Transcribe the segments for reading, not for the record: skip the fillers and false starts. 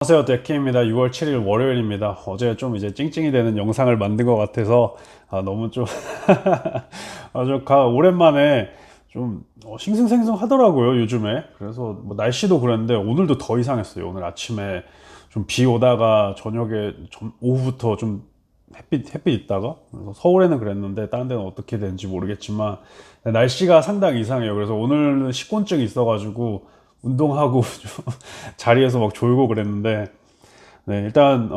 안녕하세요, 데키입니다. 6월 7일 월요일입니다. 어제 좀 이제 찡찡이 되는 영상을 만든 것 같아서 너무 좀 오랜만에 좀 싱숭생숭 하더라고요, 요즘에. 그래서 뭐 날씨도 그랬는데 오늘도 더 이상했어요. 오늘 아침에 좀 비 오다가 저녁에 오후부터 좀 햇빛 있다가, 그래서 서울에는 그랬는데 다른 데는 어떻게 되는지 모르겠지만 날씨가 상당히 이상해요. 그래서 오늘은 식곤증이 있어가지고 운동하고 좀 자리에서 막 졸고 그랬는데, 네, 일단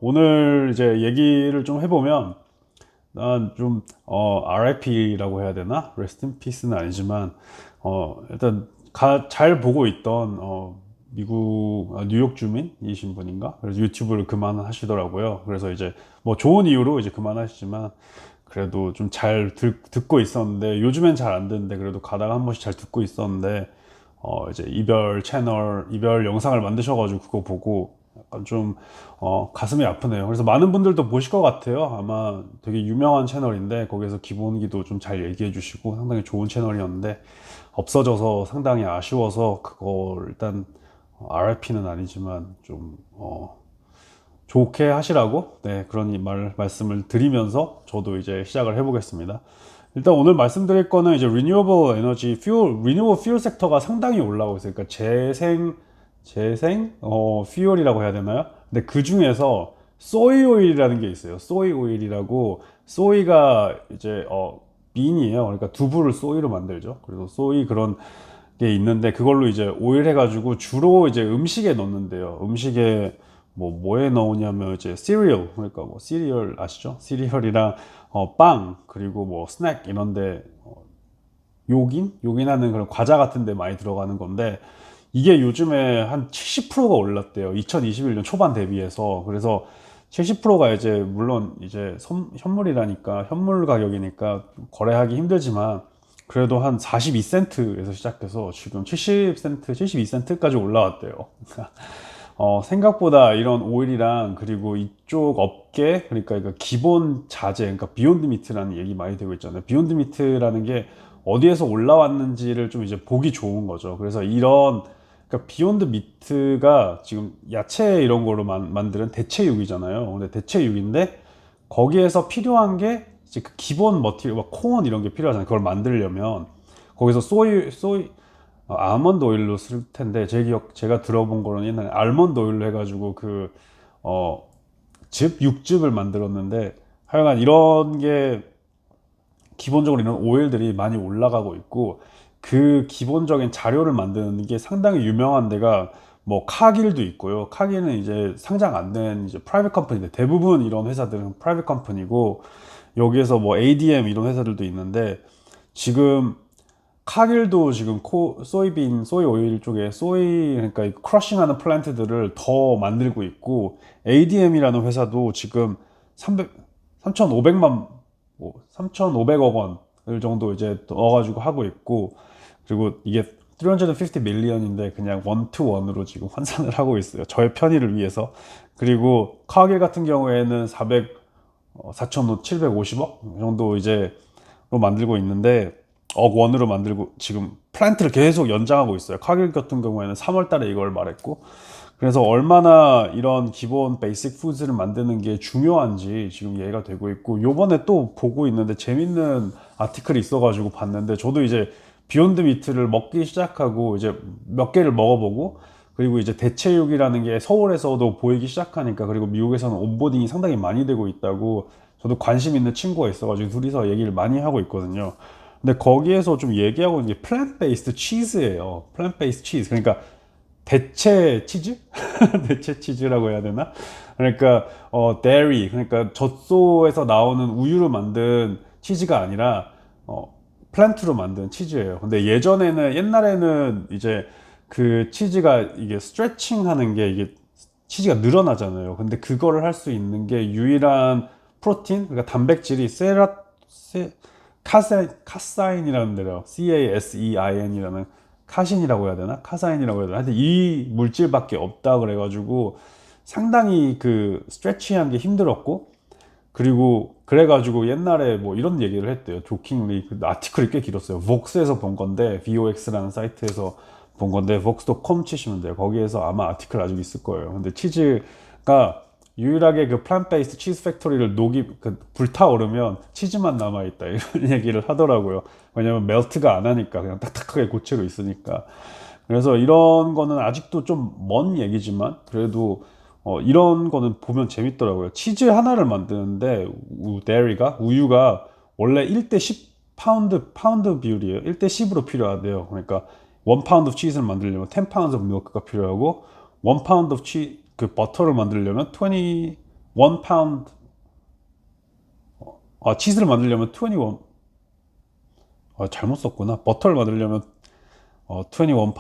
오늘 이제 얘기를 좀 해보면, 난 좀 RIP라고 해야 되나? Rest in Peace는 아니지만 일단 잘 보고 있던 미국 뉴욕 주민이신 분인가? 그래서 유튜브를 그만하시더라고요. 그래서 이제 뭐 좋은 이유로 이제 그만하시지만, 그래도 좀 잘 듣고 있었는데, 요즘엔 잘 안 듣는데 그래도 가다가 한 번씩 잘 듣고 있었는데, 이제 이별 영상을 만드셔가지고 그거 보고 약간 좀 가슴이 아프네요. 그래서 많은 분들도 보실 것 같아요. 아마 되게 유명한 채널인데 거기서 기본기도 좀 잘 얘기해 주시고 상당히 좋은 채널이었는데, 없어져서 상당히 아쉬워서 그거 일단 RIP는 아니지만 좀 좋게 하시라고, 네, 그런 말씀을 드리면서 저도 이제 시작을 해보겠습니다. 일단 오늘 말씀드릴 거는 이제 리뉴어블 에너지 리뉴어블 퓨얼 섹터가 상당히 올라오고 있어요. 그러니까 재생 퓨얼이라고 해야 되나요? 근데 그 중에서 소이 오일이라는 게 있어요. 소이 오일이라고. 소이가 이제 빈이에요. 그러니까 두부를 소이로 만들죠. 그래서 소이 그런 게 있는데, 그걸로 이제 오일 해가지고 주로 이제 음식에 넣는데요. 음식에 뭐에 넣으냐면 이제 시리얼, 그러니까 뭐 시리얼 아시죠? 시리얼이랑 빵, 그리고 뭐 스낵 이런데 요긴하는 그런 과자 같은 데 많이 들어가는 건데, 이게 요즘에 한 70%가 올랐대요. 2021년 초반 대비해서. 그래서 70%가 이제 물론 이제 현물이라니까, 현물 가격이니까 거래하기 힘들지만, 그래도 한 42센트에서 시작해서 지금 70센트, 72센트까지 올라왔대요. 생각보다 이런 오일이랑, 그리고 이쪽 업계, 그러니까 이거 기본 자재, 그러니까 비욘드 미트라는 얘기 많이 되고 있잖아요. 비욘드 미트라는 게 어디에서 올라왔는지를 좀 이제 보기 좋은 거죠. 그래서 그러니까 비욘드 미트가 지금 야채 이런 거로 만드는 대체육이잖아요. 근데 대체육인데 거기에서 필요한 게 이제 그 기본 머티리얼, 막 콘 이런 게 필요하잖아요. 그걸 만들려면 거기서 아몬드 오일로 쓸 텐데, 제가 들어본 거는 옛날에 알몬드 오일로 해가지고 어, 육즙을 만들었는데, 하여간 이런 게 기본적으로 이런 오일들이 많이 올라가고 있고, 그 기본적인 자료를 만드는 게 상당히 유명한 데가 뭐 카길도 있고요. 카길은 이제 상장 안 된 이제 프라이빗 컴퍼니인데, 대부분 이런 회사들은 프라이빗 컴퍼니고, 여기에서 뭐 ADM 이런 회사들도 있는데, 지금 카길도 지금 소이 오일 쪽에 그러니까 이 크러싱하는 플랜트들을 더 만들고 있고, ADM이라는 회사도 지금 3,500만, 3,500억 원을 정도 이제 넣어가지고 하고 있고, 그리고 이게 350 밀리언인데 그냥 원 투 원으로 지금 환산을 하고 있어요. 저의 편의를 위해서. 그리고 카길 같은 경우에는 4,750억 정도 이제 로 만들고 있는데, 억 원으로 만들고 지금 플랜트를 계속 연장하고 있어요. 카길 같은 경우에는 3월 달에 이걸 말했고, 그래서 얼마나 이런 기본 베이직 푸드를 만드는 게 중요한지 지금 이해가 되고 있고, 요번에 또 보고 있는데 재밌는 아티클이 있어가지고 봤는데, 저도 이제 비욘드 미트를 먹기 시작하고 이제 몇 개를 먹어보고, 그리고 이제 대체육이라는 게 서울에서도 보이기 시작하니까, 그리고 미국에서는 온보딩이 상당히 많이 되고 있다고 저도 관심 있는 친구가 있어가지고 둘이서 얘기를 많이 하고 있거든요. 근데 거기에서 좀 얘기하고 있는 게 플랜트 베이스드 치즈예요. 플랜트 베이스드 치즈. 그러니까 대체 치즈? 대체 치즈라고 해야 되나? 그러니까 dairy, 그러니까 젖소에서 나오는 우유로 만든 치즈가 아니라 플랜트로 만든 치즈예요. 근데 옛날에는 이제 그 치즈가 이게 스트레칭 하는 게, 이게 치즈가 늘어나잖아요. 근데 그거를 할 수 있는 게 유일한 프로틴, 그러니까 단백질이 카사인이라는 데요. CASEIN이라는, 카신이라고 해야 되나? 카사인이라고 해야 되나? 하여튼 이 물질밖에 없다 그래가지고 상당히 그 스트레치한 게 힘들었고, 그리고 그래가지고 옛날에 뭐 이런 얘기를 했대요. 조킹리. 그 아티클이 꽤 길었어요. 웍스에서 본 건데, VOX라는 사이트에서 본 건데 vox.com 치시면 돼요. 거기에서 아마 아티클 아직 있을 거예요. 근데 치즈가 유일하게 그 플랜트 베이스드 치즈 팩토리를 불타오르면 치즈만 남아있다 이런 얘기를 하더라고요. 왜냐면 멜트가 안 하니까 그냥 딱딱하게 고체로 있으니까. 그래서 이런 거는 아직도 좀 먼 얘기지만 그래도 이런 거는 보면 재밌더라고요. 치즈 하나를 만드는데 데리가 우유가 원래 1대 10 파운드 비율이에요. 1대 10으로 필요하대요. 그러니까 1 파운드 치즈를 만들려면 10 파운드 밀크가 필요하고 1 파운드 그 버터를 만들려면 21 파운드 치즈를 만들려면 21 잘못 썼구나. 버터를 만들려면 21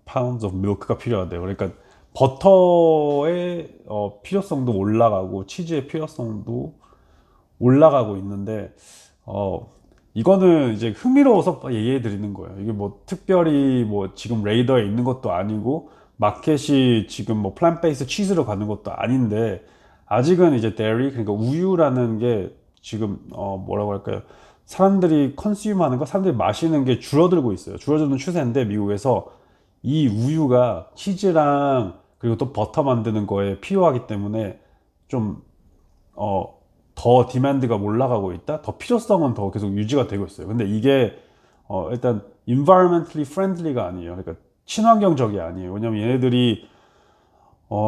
pounds of milk가 필요하대요. 그러니까 버터의 필요성도 올라가고 치즈의 필요성도 올라가고 있는데 이거는 이제 흥미로워서 얘기해 드리는 거예요. 이게 뭐 특별히 뭐 지금 레이더에 있는 것도 아니고 마켓이 지금 뭐 플랜트 베이스 치즈로 가는 것도 아닌데 아직은 이제 데리 그러니까 우유라는 게 지금 뭐라고 할까요? 사람들이 컨슘하는 거, 사람들이 마시는 게 줄어들고 있어요. 줄어드는 추세인데 미국에서 이 우유가 치즈랑 그리고 또 버터 만드는 거에 필요하기 때문에 좀 더 디만드가 올라가고 있다. 더 필요성은 더 계속 유지가 되고 있어요. 근데 이게 일단 environmentally friendly가 아니에요. 그러니까 친환경적이 아니에요. 왜냐면 얘네들이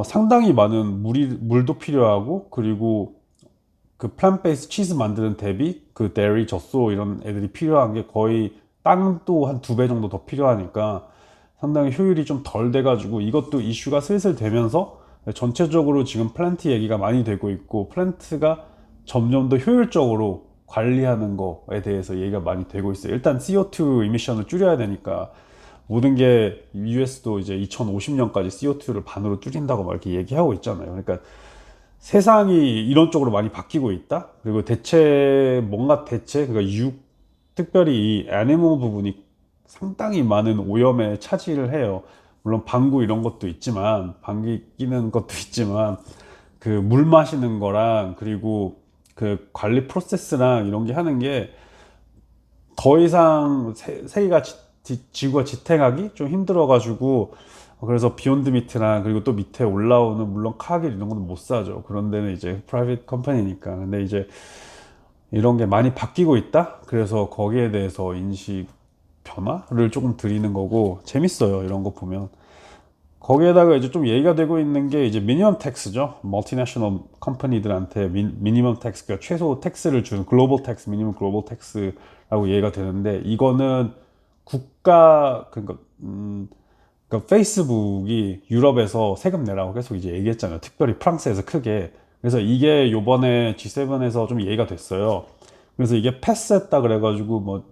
상당히 많은 물도 필요하고 그리고 그 플랜트 베이스 치즈 만드는 대비 그 데리, 젖소 이런 애들이 필요한 게 거의 땅도 한 2배 정도 더 필요하니까 상당히 효율이 좀 덜 돼가지고 이것도 이슈가 슬슬 되면서 전체적으로 지금 플랜트 얘기가 많이 되고 있고 플랜트가 점점 더 효율적으로 관리하는 거에 대해서 얘기가 많이 되고 있어요. 일단 CO2 이미션을 줄여야 되니까 모든 게 US도 이제 2050년까지 CO2를 반으로 줄인다고 막 이렇게 얘기하고 있잖아요. 그러니까 세상이 이런 쪽으로 많이 바뀌고 있다. 그리고 뭔가 대체 그러니까 특별히 이 애니멀 부분이 상당히 많은 오염에 차지를 해요. 물론 방구 이런 것도 있지만 방귀 끼는 것도 있지만 그 물 마시는 거랑 그리고 그 관리 프로세스랑 이런 게 하는 게 더 이상 세계가 지구가 지탱하기 좀 힘들어가지고 그래서 비욘드 미트랑 그리고 또 밑에 올라오는 물론 카길 이런 거는 못 사죠. 그런 데는 이제 프라이빗 컴퍼니니까. 근데 이제 이런 게 많이 바뀌고 있다. 그래서 거기에 대해서 인식 변화를 조금 드리는 거고 재밌어요. 이런 거 보면. 거기에다가 이제 좀 얘기가 되고 있는 게 이제 미니멈 텍스죠. 멀티내셔널 컴퍼니들한테 미니멈 텍스, 그러니까 최소 텍스를 주는 글로벌 텍스, 미니멈 글로벌 텍스라고 얘기가 되는데 이거는 그러니까 페이스북이 유럽에서 세금 내라고 계속 이제 얘기했잖아요. 특별히 프랑스에서 크게. 그래서 이게 요번에 G7에서 좀 얘기가 됐어요. 그래서 이게 패스했다 그래가지고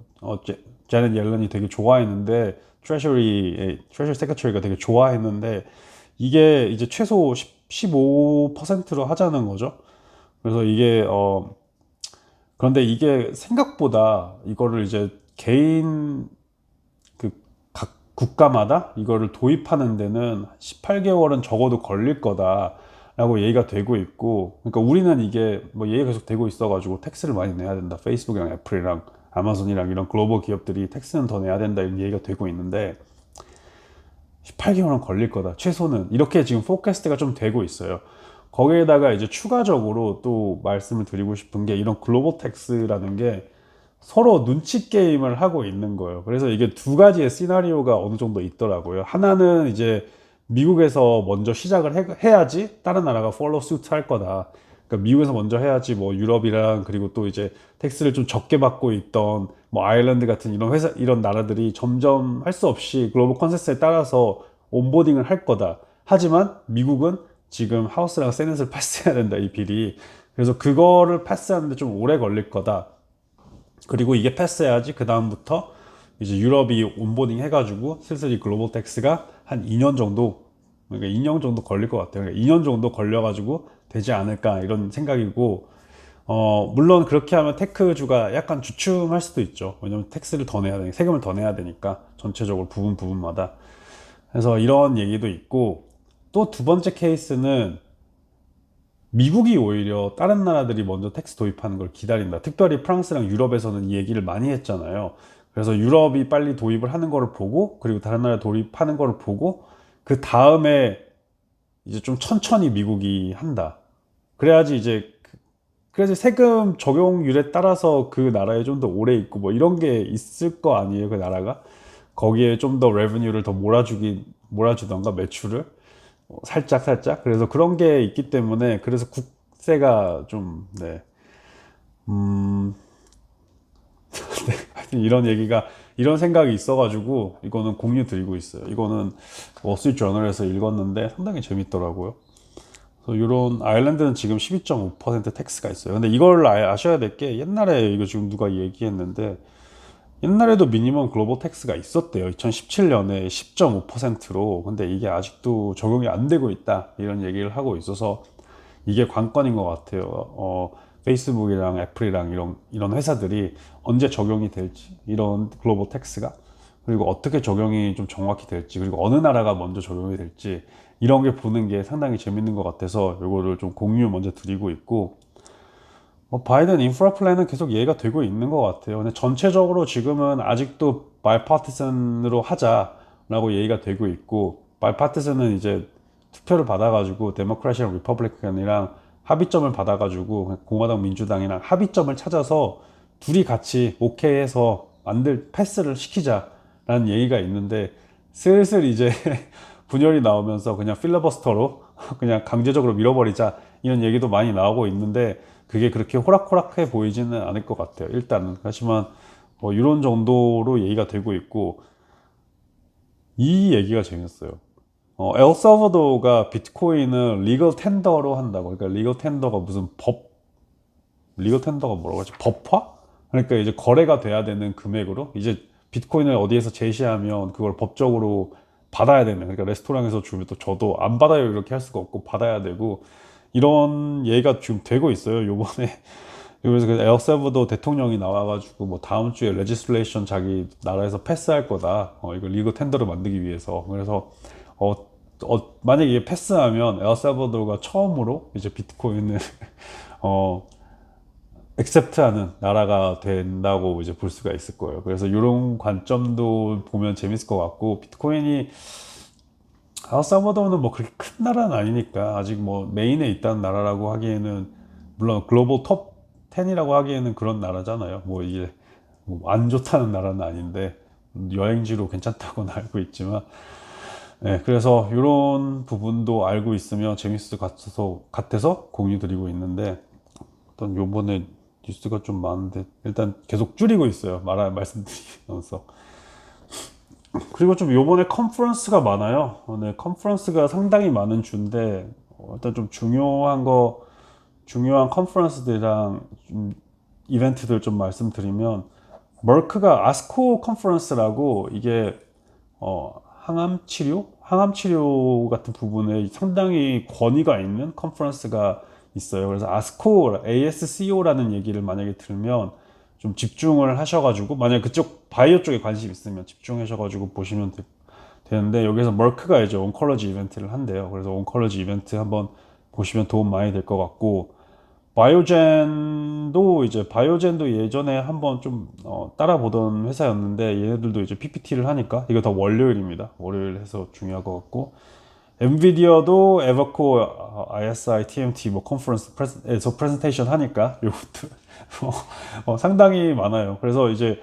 제넷 옐런이 되게 좋아했는데 트레저리 세크레터리가 되게 좋아했는데 이게 이제 최소 15%로 하자는 거죠. 그래서 이게 그런데 이게 생각보다 이거를 이제 개인 각 국가마다 이거를 도입하는 데는 18개월은 적어도 걸릴 거다라고 얘기가 되고 있고, 그러니까 우리는 이게 뭐 얘기가 계속 되고 있어가지고 텍스를 많이 내야 된다. 페이스북이랑 애플이랑 아마존이랑 이런 글로벌 기업들이 텍스는 더 내야 된다 이런 얘기가 되고 있는데 18개월은 걸릴 거다. 최소는 이렇게 지금 포캐스트가 좀 되고 있어요. 거기에다가 이제 추가적으로 또 말씀을 드리고 싶은 게 이런 글로벌 텍스라는 게 서로 눈치 게임을 하고 있는 거예요. 그래서 이게 두 가지의 시나리오가 어느 정도 있더라고요. 하나는 이제 미국에서 먼저 시작을 해야지 다른 나라가 follow suit 할 거다. 그러니까 미국에서 먼저 해야지 뭐 유럽이랑 그리고 또 이제 텍스를 좀 적게 받고 있던 뭐 아일랜드 같은 이런 이런 나라들이 점점 할 수 없이 글로벌 컨센서스에 따라서 온보딩을 할 거다. 하지만 미국은 지금 하우스랑 세넷을 패스해야 된다, 이 비리. 그래서 그거를 패스하는데 좀 오래 걸릴 거다. 그리고 이게 패스해야지 그 다음부터 이제 유럽이 온보딩 해가지고 슬슬 이 글로벌 텍스가 한 2년 정도, 그러니까 2년 정도 걸릴 것 같아요. 그러니까 2년 정도 걸려가지고 되지 않을까 이런 생각이고, 물론 그렇게 하면 테크주가 약간 주춤할 수도 있죠. 왜냐면 텍스를 더 내야 되니까, 세금을 더 내야 되니까 전체적으로 부분마다. 그래서 이런 얘기도 있고, 또 두 번째 케이스는 미국이 오히려 다른 나라들이 먼저 텍스 도입하는 걸 기다린다. 특별히 프랑스랑 유럽에서는 이 얘기를 많이 했잖아요. 그래서 유럽이 빨리 도입을 하는 거를 보고, 그리고 다른 나라 도입하는 거를 보고, 그 다음에 이제 좀 천천히 미국이 한다. 그래야지 이제 그래서 세금 적용률에 따라서 그 나라에 좀 더 오래 있고 뭐 이런 게 있을 거 아니에요, 그 나라가. 거기에 좀 더 레버뉴를 더 몰아주던가 매출을 살짝 살짝. 그래서 그런 게 있기 때문에 그래서 국세가 좀 네. 음, 하여튼 이런 얘기가 이런 생각이 있어가지고 이거는 공유 드리고 있어요. 이거는 월스트리트저널에서 읽었는데 상당히 재밌더라고요. 그래서 이런 아일랜드는 지금 12.5% 텍스가 있어요. 근데 이걸 아셔야 될 게 옛날에 이거 지금 누가 얘기했는데 옛날에도 미니멈 글로벌 텍스가 있었대요. 2017년에 10.5%로. 근데 이게 아직도 적용이 안 되고 있다. 이런 얘기를 하고 있어서 이게 관건인 것 같아요. 페이스북이랑 애플이랑 이런 회사들이 언제 적용이 될지, 이런 글로벌 텍스가. 그리고 어떻게 적용이 좀 정확히 될지, 그리고 어느 나라가 먼저 적용이 될지, 이런 게 보는 게 상당히 재밌는 것 같아서 이거를 좀 공유 먼저 드리고 있고, 바이든 인프라 플랜은 계속 이해가 되고 있는 것 같아요. 근데 전체적으로 지금은 아직도 바이파티슨으로 하자라고 얘기가 되고 있고, 바이파티슨은 이제 투표를 받아가지고 데모크라시랑 리퍼블리칸이랑 합의점을 받아가지고 공화당 민주당이랑 합의점을 찾아서 둘이 같이 오케이 해서 패스를 시키자라는 얘기가 있는데, 슬슬 이제 분열이 나오면서 그냥 필러버스터로 그냥 강제적으로 밀어버리자 이런 얘기도 많이 나오고 있는데, 그게 그렇게 호락호락해 보이지는 않을 것 같아요. 일단은. 하지만 이런 정도로 얘기가 되고 있고, 이 얘기가 재밌어요. 엘살바도르가 비트코인을 리걸 텐더로 한다고. 그러니까 리걸 텐더가 무슨 리걸 텐더가 뭐라고 하지? 법화? 그러니까 이제 거래가 돼야 되는 금액으로 이제 비트코인을 어디에서 제시하면 그걸 법적으로 받아야 되는. 그러니까 레스토랑에서 주면 또 저도 안 받아요 이렇게 할 수가 없고 받아야 되고, 이런 얘기가 지금 되고 있어요. 요번에 그래서 그 엘살바도르 대통령이 나와가지고 뭐 다음 주에 레지슬레이션 자기 나라에서 패스할 거다. 이거 리거 텐더를 만들기 위해서. 그래서 어, 만약에 이게 패스하면 엘살바도르가 처음으로 이제 비트코인을 어, 액셉트하는 나라가 된다고 이제 볼 수가 있을 거예요. 그래서 이런 관점도 보면 재밌을 것 같고, 비트코인이 엘살바도르는 뭐 그렇게 큰 나라는 아니니까 아직 뭐 메인에 있다는 나라라고 하기에는, 물론 글로벌 톱 10이라고 하기에는 그런 나라잖아요. 뭐 이게 뭐안 좋다는 나라는 아닌데 여행지로 괜찮다고는 알고 있지만, 네, 그래서 이런 부분도 알고 있으면 재밌을 것 같아서 공유 드리고 있는데, 일단 요번에 뉴스가 좀 많은데 일단 계속 줄이고 있어요. 말씀드리면서. 그리고 좀 요번에 컨퍼런스가 많아요. 네, 컨퍼런스가 상당히 많은 주인데, 일단 좀 중요한 컨퍼런스들이랑 좀 이벤트들 좀 말씀드리면, 머크가 아스코 컨퍼런스라고, 이게 항암 치료 같은 부분에 상당히 권위가 있는 컨퍼런스가 있어요. 그래서 ASCO라는 얘기를 만약에 들으면 좀 집중을 하셔가지고, 만약 그쪽 바이오 쪽에 관심 있으면 집중하셔가지고 보시면 되는데, 여기서 머크가 이제 온컬러지 이벤트를 한대요. 그래서 온컬러지 이벤트 한번 보시면 도움 많이 될 것 같고, 바이오젠도 예전에 한번 좀 따라 보던 회사였는데, 얘네들도 이제 PPT를 하니까, 이거 다 월요일입니다. 월요일 해서 중요할 것 같고, 엔비디아도 에버코 ISI TMT 뭐 컨퍼런스에서 프레젠테이션 하니까 요것도 상당히 많아요. 그래서 이제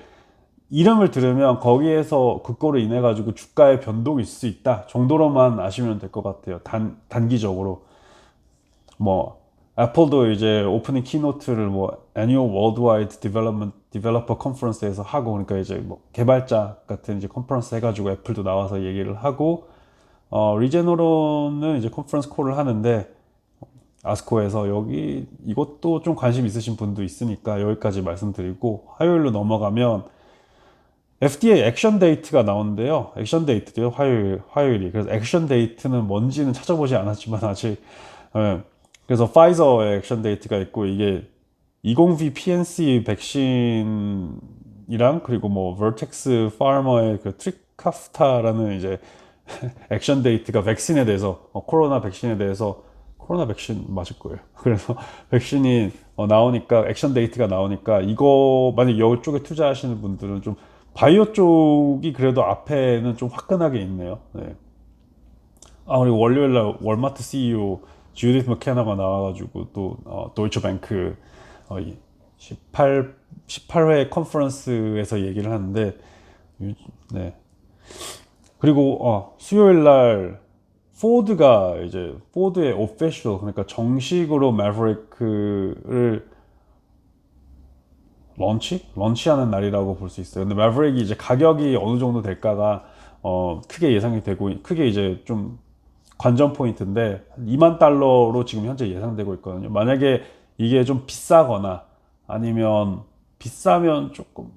이름을 들으면 거기에서 그거로 인해 가지고 주가의 변동이 있을 수 있다 정도로만 아시면 될 것 같아요. 단기적으로. 뭐 애플도 이제 오프닝 키노트를 뭐 Annual Worldwide Developer Conference에서 하고, 그러니까 이제 뭐 개발자 같은 이제 컨퍼런스 해가지고 애플도 나와서 얘기를 하고, 리제노론은 이제 컨퍼런스 콜을 하는데 아스코에서, 이것도 좀 관심 있으신 분도 있으니까 여기까지 말씀드리고, 화요일로 넘어가면 FDA 액션 데이트가 나오는데요. 액션 데이트요, 화요일이. 그래서 액션 데이트는 뭔지는 찾아보지 않았지만 아직, 예. 그래서 파이저의 액션 데이트가 있고, 이게 20V PNC 백신이랑, 그리고 뭐 버텍스 파머의 그 트리카프타라는 이제 액션 데이트가 백신에 대해서, 코로나 백신에 대해서, 코로나 백신 맞을 거예요. 그래서 백신이 나오니까, 액션 데이트가 나오니까, 이거 만약 이쪽에 투자하시는 분들은 좀 바이오 쪽이 그래도 앞에는 좀 화끈하게 있네요. 네. 그리고 월요일 날 월마트 CEO 주디스 맥케나가 나와가지고 또 도이치뱅크 18회 컨퍼런스에서 얘기를 하는데 네. 그리고 수요일 날 포드의 오피셜 그러니까 정식으로 매버릭을 런치하는 날이라고 볼 수 있어요. 근데 매버릭이 이제 가격이 어느 정도 될까가 크게 예상이 되고 크게 이제 좀 관전 포인트인데 2만 달러로 지금 현재 예상되고 있거든요. 만약에 이게 좀 비싸거나 아니면 비싸면 조금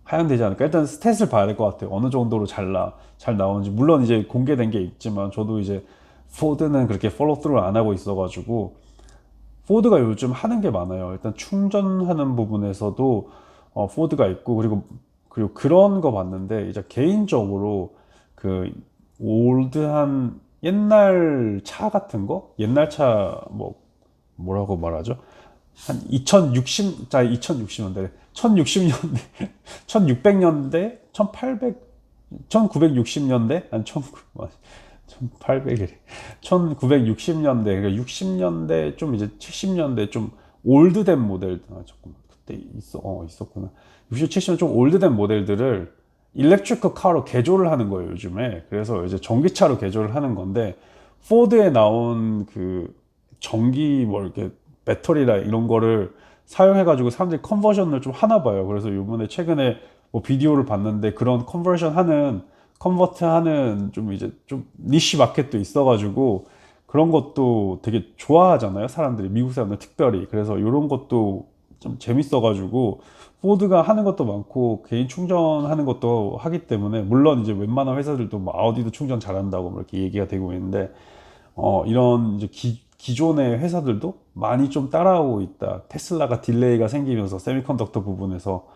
하향되지 않을까. 일단 스탯을 봐야 될 것 같아요. 어느 정도로 잘 나오는지. 물론 이제 공개된 게 있지만 저도 이제 포드는 그렇게 팔로우 스루를 안 하고 있어가지고 포드가 요즘 하는 게 많아요. 일단 충전하는 부분에서도 포드가 있고 그리고 그런 거 봤는데 이제 개인적으로 그 올드한 옛날 차 같은 거 옛날 차 뭐라고 말하죠? 한 2060년대 1600년대 1800 1960년대 한 1800일 1960년대 그러니까 60년대 좀 이제 70년대 좀 올드된 모델 조금 그때 있었구나 60, 70년 좀 올드된 모델들을 일렉트리컬 카로 개조를 하는 거예요 요즘에. 그래서 이제 전기차로 개조를 하는 건데 포드에 나온 그 전기 이렇게 배터리나 이런 거를 사용해 가지고 사람들이 컨버전을 좀 하나 봐요. 그래서 요번에 최근에 뭐 비디오를 봤는데 그런 컨버트 하는 좀 이제 좀 니시 마켓도 있어가지고 그런 것도 되게 좋아하잖아요. 사람들이 미국 사람들 특별히. 그래서 이런 것도 좀 재밌어가지고 포드가 하는 것도 많고 개인 충전하는 것도 하기 때문에 물론 이제 웬만한 회사들도 뭐 아우디도 충전 잘한다고 뭐 이렇게 얘기가 되고 있는데 이런 이제 기존의 회사들도 많이 좀 따라오고 있다. 테슬라가 딜레이가 생기면서 세미컨덕터 부분에서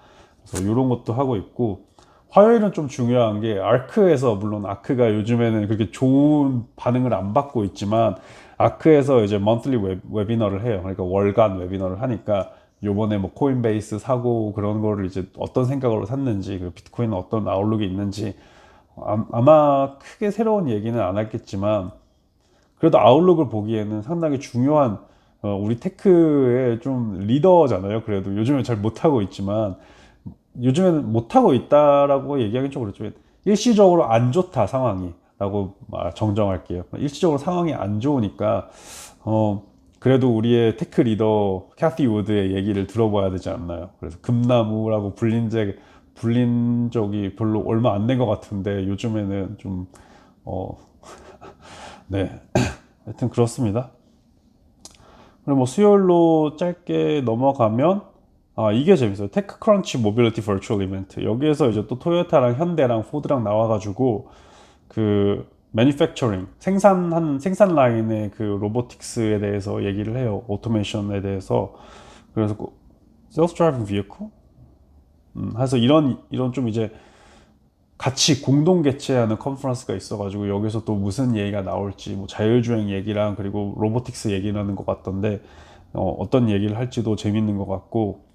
그래서 이런 것도 하고 있고 화요일은 좀 중요한 게 아크에서 물론 아크가 요즘에는 그렇게 좋은 반응을 안 받고 있지만 아크에서 이제 monthly 웨비너를 해요. 그러니까 월간 웨비너를 하니까 요번에 뭐 코인베이스 사고 그런 거를 이제 어떤 생각으로 샀는지 그리고 비트코인은 어떤 아웃룩이 있는지 아마 크게 새로운 얘기는 안 하겠지만 그래도 아웃룩을 보기에는 상당히 중요한 우리 테크의 좀 리더잖아요. 그래도 요즘에 잘 못하고 있지만 요즘에는 못하고 있다라고 얘기하기는 좀 그렇죠. 일시적으로 안 좋다 상황이 라고 정정할게요. 일시적으로 상황이 안 좋으니까 그래도 우리의 테크 리더 캐티 우드의 얘기를 들어봐야 되지 않나요? 그래서 금나무라고 불린 적이 별로 얼마 안 된 것 같은데 요즘에는 좀 네. 하여튼 그렇습니다. 그리고 뭐 수요일로 짧게 넘어가면 이게 재밌어요. 테크크런치 모빌리티 버추얼 이벤트. 여기에서 이제 또 토요타랑 현대랑 포드랑 나와가지고 그 매니팩처링 생산 라인의 그 로보틱스에 대해서 얘기를 해요. 오토메이션에 대해서. 그래서 셀프 드라이빙 비에코 해서 이런 좀 이제 같이 공동 개최하는 컨퍼런스가 있어가지고 여기서 또 무슨 얘기가 나올지 뭐 자율주행 얘기랑 그리고 로보틱스 얘기하는 것 같던데 어떤 얘기를 할지도 재밌는 것 같고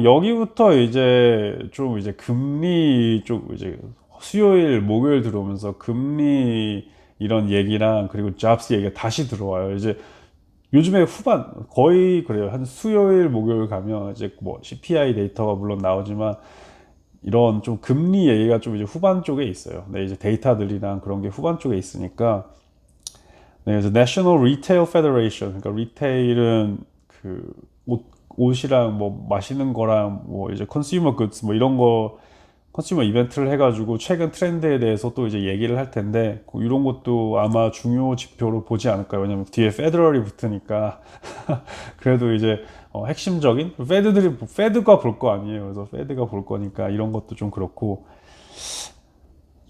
여기부터 이제 좀 이제 금리 쪽 이제 수요일 목요일 들어오면서 금리 이런 얘기랑 그리고 잡스 얘기가 다시 들어와요. 이제 요즘에 후반 거의 그래요. 한 수요일 목요일 가면 이제 뭐 CPI 데이터가 물론 나오지만 이런 좀 금리 얘기가 좀 이제 후반 쪽에 있어요. 네, 이제 데이터들이랑 그런 게 후반 쪽에 있으니까. 네, 그래서 National Retail Federation, 그러니까 리테일은 그 옷이랑 뭐 마시는 거랑 뭐 이제 컨슈머 굿즈 뭐 이런 거 컨슈머 이벤트를 해가지고 최근 트렌드에 대해서 또 이제 얘기를 할 텐데 이런 것도 아마 중요 지표로 보지 않을까요? 왜냐면 뒤에 페더럴이 붙으니까 그래도 이제 핵심적인 페드가 볼 거 아니에요. 그래서 페드가 볼 거니까 이런 것도 좀 그렇고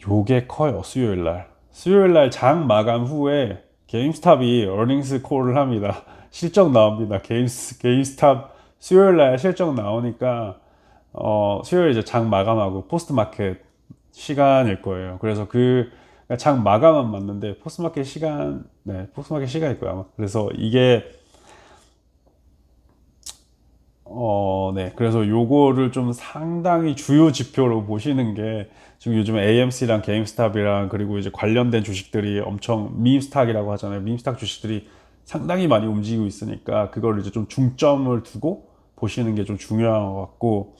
요게 커요. 수요일 날 장 마감 후에 게임스탑이 어닝스 콜을 합니다. 실적 나옵니다. 게임스탑 수요일 날 실적 나오니까 수요일 이제 장 마감하고 포스트 마켓 시간일 거예요. 그래서 장 마감은 맞는데 포스트 마켓 시간일 거예요. 아마. 그래서 이게 네. 그래서 요거를 좀 상당히 주요 지표로 보시는 게 지금 요즘 AMC랑 게임스탑이랑 그리고 이제 관련된 주식들이 엄청 밈스탁이라고 하잖아요. 밈스탁 주식들이 상당히 많이 움직이고 있으니까 그걸 이제 좀 중점을 두고 보시는 게 좀 중요한 것 같고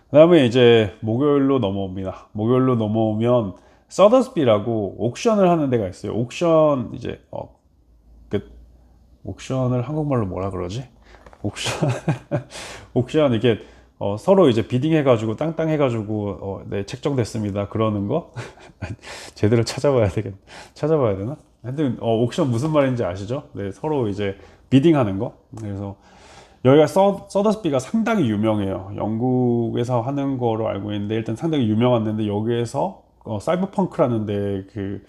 그다음에 이제 목요일로 넘어옵니다. 목요일로 넘어오면 서더스비라고 옥션을 하는 데가 있어요. 옥션 이제 그 옥션을 한국말로 뭐라 그러지? 옥션 옥션 이게 서로 이제 비딩 해가지고 땅땅 해가지고 네 책정됐습니다 그러는 거 제대로 찾아봐야 되나? 하여튼 옥션 무슨 말인지 아시죠? 네 서로 이제 비딩 하는 거. 그래서 여기가 서더스비가 상당히 유명해요. 영국에서 하는 거로 알고 있는데 일단 상당히 유명한 데인데 여기에서 사이버펑크라는 데그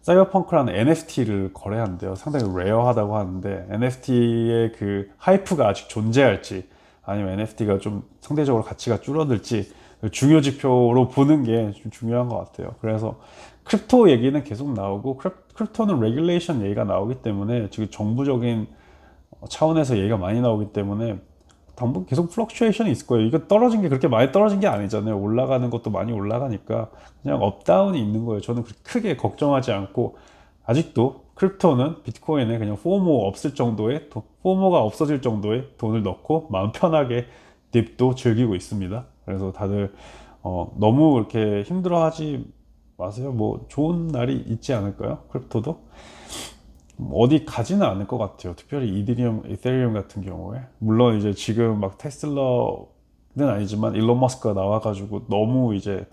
사이버펑크라는 NFT를 거래한대요. 상당히 레어하다고 하는데 NFT의 그 하이프가 아직 존재할지 아니면 NFT가 좀 상대적으로 가치가 줄어들지 중요 지표로 보는 게 좀 중요한 것 같아요. 그래서 크립토 얘기는 계속 나오고 크립토는 레귤레이션 얘기가 나오기 때문에 지금 정부적인 차원에서 얘기가 많이 나오기 때문에 당분 계속 플럭추에이션이 있을 거예요. 이거 떨어진 게 그렇게 많이 떨어진 게 아니잖아요. 올라가는 것도 많이 올라가니까 그냥 업다운이 있는 거예요. 저는 그렇게 크게 걱정하지 않고 아직도 크립토는 비트코인에 그냥 포모 없을 정도의 포모가 없어질 정도의 돈을 넣고 마음 편하게 딥도 즐기고 있습니다. 그래서 다들 너무 이렇게 힘들어하지 마세요. 뭐 좋은 날이 있지 않을까요? 크립토도 어디 가지는 않을 것 같아요. 특별히 이더리움 같은 경우에. 물론 이제 지금 막 테슬라는 아니지만 일론 머스크가 나와가지고 너무 이제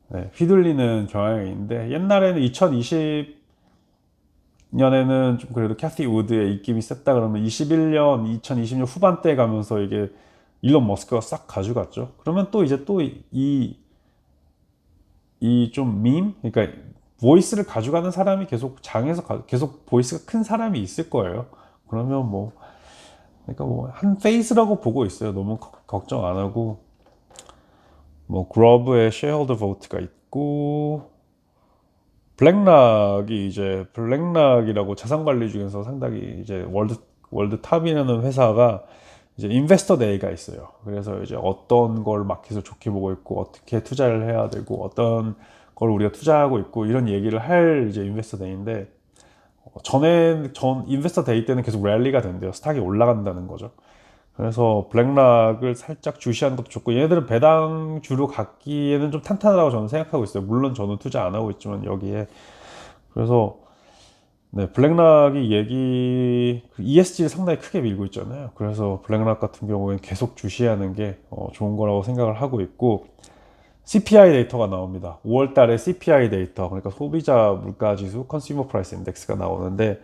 네, 휘둘리는 경향이 있는데 옛날에는 2020년에는 좀 그래도 캐티 우드의 입김이 셌다 그러면 21년, 2020년 후반때 가면서 이게 일론 머스크가 싹 가져갔죠. 그러면 또 이제 또 이 좀 그러니까 보이스를 가져가는 사람이 계속 장에서 계속 보이스가 큰 사람이 있을 거예요. 그러면 뭐 그러니까 뭐 한 페이스라고 보고 있어요. 너무 걱정 안 하고 뭐 그러브의 쉐어홀더 보트가 있고 블랙락이라고 자산 관리 중에서 상당히 이제 월드 탑이라는 회사가 이제 인베스터 데이가 있어요. 그래서 이제 어떤 걸 마켓을 좋게 보고 있고 어떻게 투자를 해야 되고 어떤 걸 우리가 투자하고 있고 이런 얘기를 할 이제 인베스터 데이인데 전 인베스터 데이 때는 계속 랠리가 된대요. 스탁이 올라간다는 거죠. 그래서 블랙락을 살짝 주시하는 것도 좋고 얘네들은 배당주로 갖기에는 좀 탄탄하다고 저는 생각하고 있어요. 물론 저는 투자 안 하고 있지만 여기에 그래서 네, 블랙락이 ESG를 상당히 크게 밀고 있잖아요. 그래서 블랙락 같은 경우에는 계속 주시하는 게 좋은 거라고 생각을 하고 있고 CPI 데이터가 나옵니다. 5월 달에 CPI 데이터, 그러니까 소비자 물가 지수, 컨슈머 프라이스 인덱스가 나오는데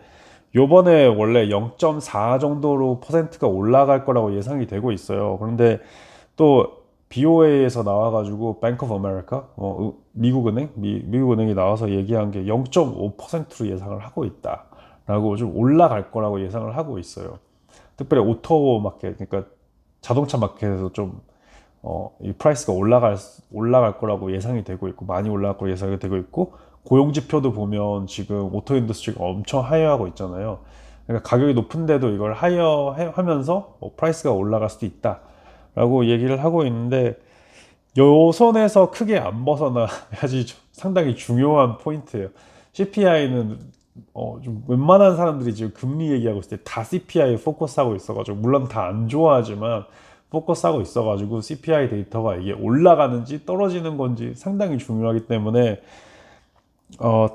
요번에 원래 0.4 정도로 퍼센트가 올라갈 거라고 예상이 되고 있어요. 그런데 또 BOA에서 나와가지고 뱅크 오브 아메리카 미국은행이 나와서 얘기한 게 0.5%로 예상을 하고 있다라고 좀 올라갈 거라고 예상을 하고 있어요. 특별히 오토 마켓 그러니까 자동차 마켓에서 좀 이 프라이스가 올라갈 거라고 예상이 되고 있고 많이 올라갈 거라고 예상이 되고 있고 고용 지표도 보면 지금 오토 인더스트리가 엄청 하이어하고 있잖아요. 그러니까 가격이 높은데도 이걸 하이어 하면서 프라이스가 올라갈 수도 있다라고 얘기를 하고 있는데 요 선에서 크게 안 벗어나야지 상당히 중요한 포인트예요. CPI는 좀 웬만한 사람들이 지금 금리 얘기하고 있을 때 다 CPI에 포커스하고 있어가지고 물론 다 안 좋아하지만 포커스하고 있어가지고 CPI 데이터가 이게 올라가는지 떨어지는 건지 상당히 중요하기 때문에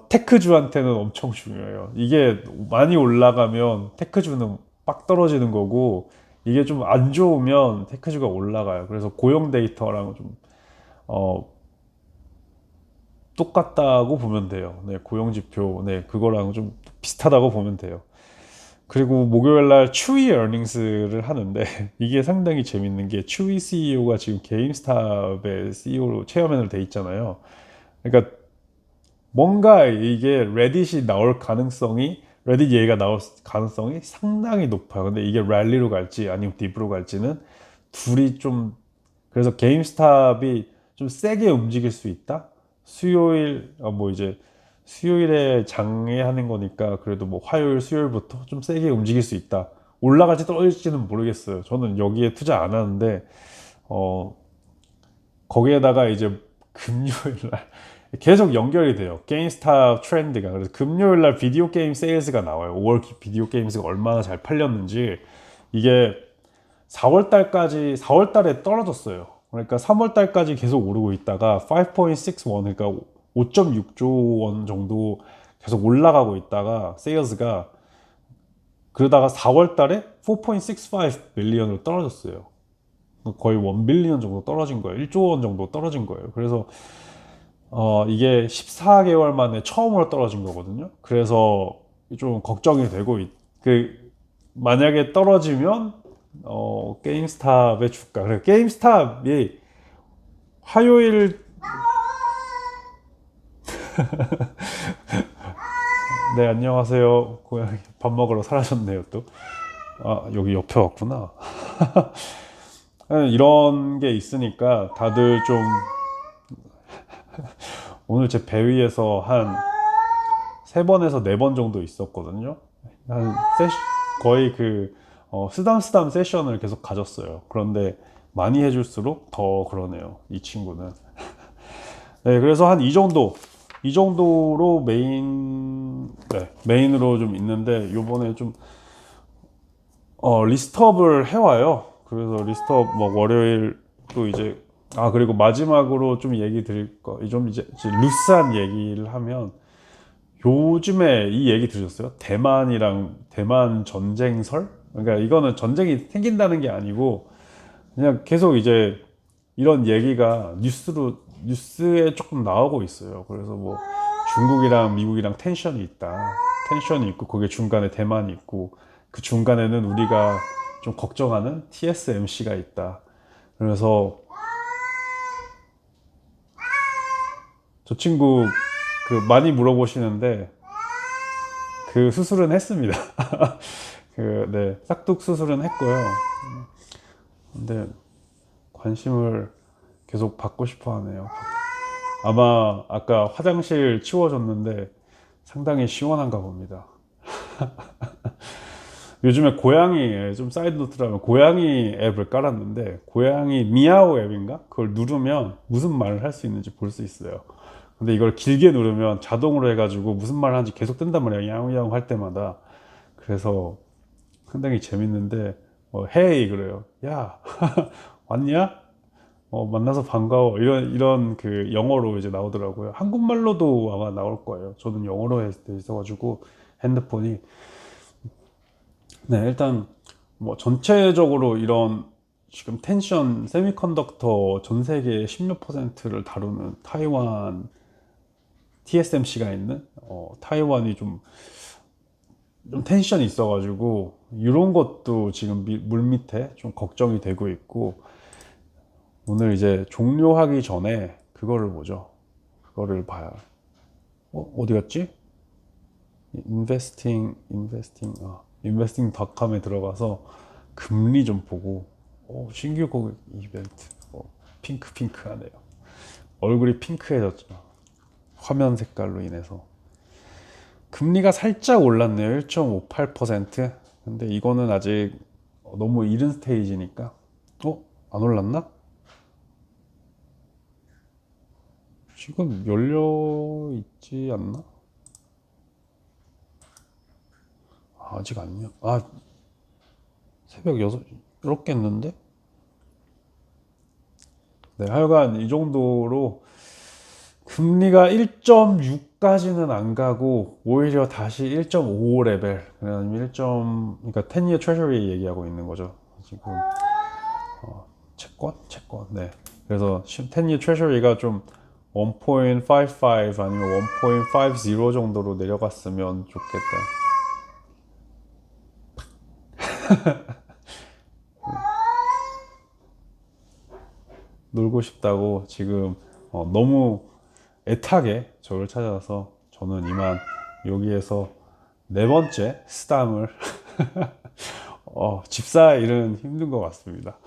테크주한테는 엄청 중요해요. 이게 많이 올라가면 테크주는 빡 떨어지는 거고 이게 좀 안 좋으면 테크주가 올라가요. 그래서 고용 데이터랑 좀 어, 똑같다고 보면 돼요. 네, 고용 지표, 네, 그거랑 좀 비슷하다고 보면 돼요. 그리고 목요일 날 추이 어닝스를 하는데 이게 상당히 재밌는 게 추이 CEO가 지금 게임스탑의 CEO로 체어맨으로 돼 있잖아요. 그러니까 뭔가 이게 레딧 얘기가 나올 가능성이 상당히 높아요. 근데 이게 랠리로 갈지 아니면 딥으로 갈지는 둘이 좀 그래서 게임스탑이 좀 세게 움직일 수 있다. 뭐 이제 수요일에 장애하는 거니까 그래도 뭐 화요일, 수요일부터 좀 세게 움직일 수 있다. 올라갈지 떨어질지는 모르겠어요. 저는 여기에 투자 안 하는데 어, 거기에다가 이제 금요일 날 계속 연결이 돼요. 게임스탑 트렌드가. 그래서 금요일 날 비디오 게임 세일즈가 나와요. 5월 비디오 게임즈가 얼마나 잘 팔렸는지. 이게 4월 달까지 4월 달에 떨어졌어요. 그러니까 3월 달까지 계속 오르고 있다가 5.61 그러니까 5.6조 원 정도 계속 올라가고 있다가 세일즈가 그러다가 4월 달에 4.65 밀리언으로 떨어졌어요. 거의 1 빌리언 정도 떨어진 거예요. 1조 원 정도 떨어진 거예요. 그래서 이게 14개월 만에 처음으로 떨어진 거거든요. 그래서 좀 걱정이 되고 만약에 떨어지면 게임스탑의 주가. 그래 게임스탑이 화요일 네 안녕하세요. 고양이 밥 먹으러 사라졌네요 또. 아 여기 옆에 왔구나. 이런 게 있으니까 다들 좀 오늘 제 배 위에서 한 3번에서 4번 정도 있었거든요. 한 거의 쓰담쓰담 세션을 계속 가졌어요. 그런데 많이 해줄수록 더 그러네요. 이 친구는. 네, 그래서 한 이 정도로 메인으로 좀 있는데 요번에 좀 리스트업을 해와요. 그래서 리스트업 뭐 월요일 또 이제 그리고 마지막으로 좀 얘기 드릴 거 좀 이제 루스한 얘기를 하면 요즘에 이 얘기 들으셨어요? 대만 전쟁설? 그러니까 이거는 전쟁이 생긴다는 게 아니고 그냥 계속 이제 이런 얘기가 뉴스에 조금 나오고 있어요. 그래서 뭐 중국이랑 미국이랑 텐션이 있다. 텐션이 있고 거기에 중간에 대만이 있고 그 중간에는 우리가 좀 걱정하는 TSMC가 있다. 그래서 저 친구 많이 물어보시는데 그 수술은 했습니다. 네, 싹둑 수술은 했고요. 근데 관심을 계속 받고 싶어 하네요. 아마 아까 화장실 치워줬는데 상당히 시원한가 봅니다. 요즘에 고양이 좀 사이드 노트라면 고양이 앱을 깔았는데 고양이 미야오 앱인가? 그걸 누르면 무슨 말을 할 수 있는지 볼 수 있어요. 근데 이걸 길게 누르면 자동으로 해가지고 무슨 말을 하는지 계속 뜬단 말이야. 야옹야옹 할 때마다. 그래서 상당히 재밌는데 헤이 그래요. 야 왔냐? 만나서 반가워. 이런 영어로 이제 나오더라고요. 한국말로도 아마 나올 거예요. 저는 영어로 돼 있어가지고 핸드폰이. 네, 일단 뭐 전체적으로 이런 지금 텐션 세미컨덕터 전 세계 16 퍼센트를 다루는 타이완 TSMC가 있는 타이완이 좀 텐션이 있어가지고 이런 것도 지금 물 밑에 좀 걱정이 되고 있고 오늘 이제 종료하기 전에 그거를 보죠. 그거를 봐요. 어디 갔지? investing.com에 들어가서 금리 좀 보고 신규 고객 이벤트 핑크하네요. 얼굴이 핑크해졌죠. 화면 색깔로 인해서 금리가 살짝 올랐네요. 1.58%. 근데 이거는 아직 너무 이른 스테이지니까 안 올랐나? 지금 열려 있지 않나? 아직 아니요. 새벽 6 이렇겠는데? 네, 하여간 이 정도로 금리가 1.6까지는 안 가고 오히려 다시 1.5 레벨 그러니까 10year treasury 얘기하고 있는 거죠. 지금 채권 네. 그래서 10year treasury가 좀 1.55 아니면 1.50 정도로 내려갔으면 좋겠다. 놀고 싶다고 지금 너무 애타게 저를 찾아와서 저는 이만 여기에서 4번째 스담을 집사 일은 힘든 것 같습니다.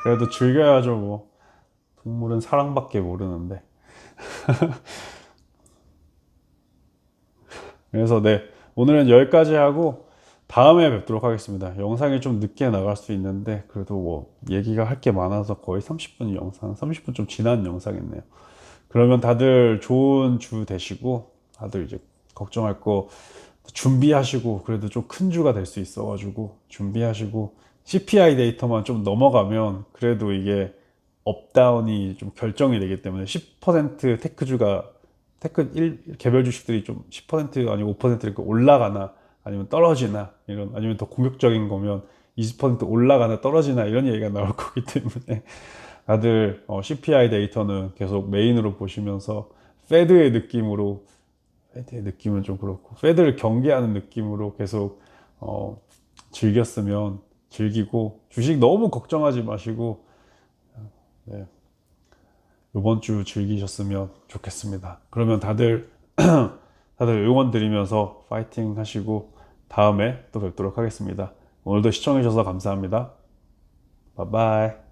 그래도 즐겨야죠. 뭐 동물은 사랑밖에 모르는데. 그래서 네, 오늘은 여기까지 하고 다음에 뵙도록 하겠습니다. 영상이 좀 늦게 나갈 수 있는데 그래도 뭐 얘기가 할 게 많아서 거의 30분 영상, 30분 좀 지난 영상이네요. 그러면 다들 좋은 주 되시고 다들 이제 걱정할 거 준비하시고 그래도 좀 큰 주가 될 수 있어가지고 준비하시고 CPI 데이터만 좀 넘어가면 그래도 이게 업다운이 좀 결정이 되기 때문에 10% 테크주가 테크 1 개별 주식들이 좀 10% 아니고 5% 이렇게 올라가나 아니면 떨어지나 이런 아니면 더 공격적인 거면 20% 올라가나 떨어지나 이런 얘기가 나올 거기 때문에 다들 CPI 데이터는 계속 메인으로 보시면서 페드의 느낌으로 페드의 느낌은 좀 그렇고 페드를 경계하는 느낌으로 계속 어, 즐겼으면 즐기고 주식 너무 걱정하지 마시고 네, 이번 주 즐기셨으면 좋겠습니다. 그러면 다들 응원 드리면서 파이팅 하시고 다음에 또 뵙도록 하겠습니다. 오늘도 시청해 주셔서 감사합니다. 바이바이.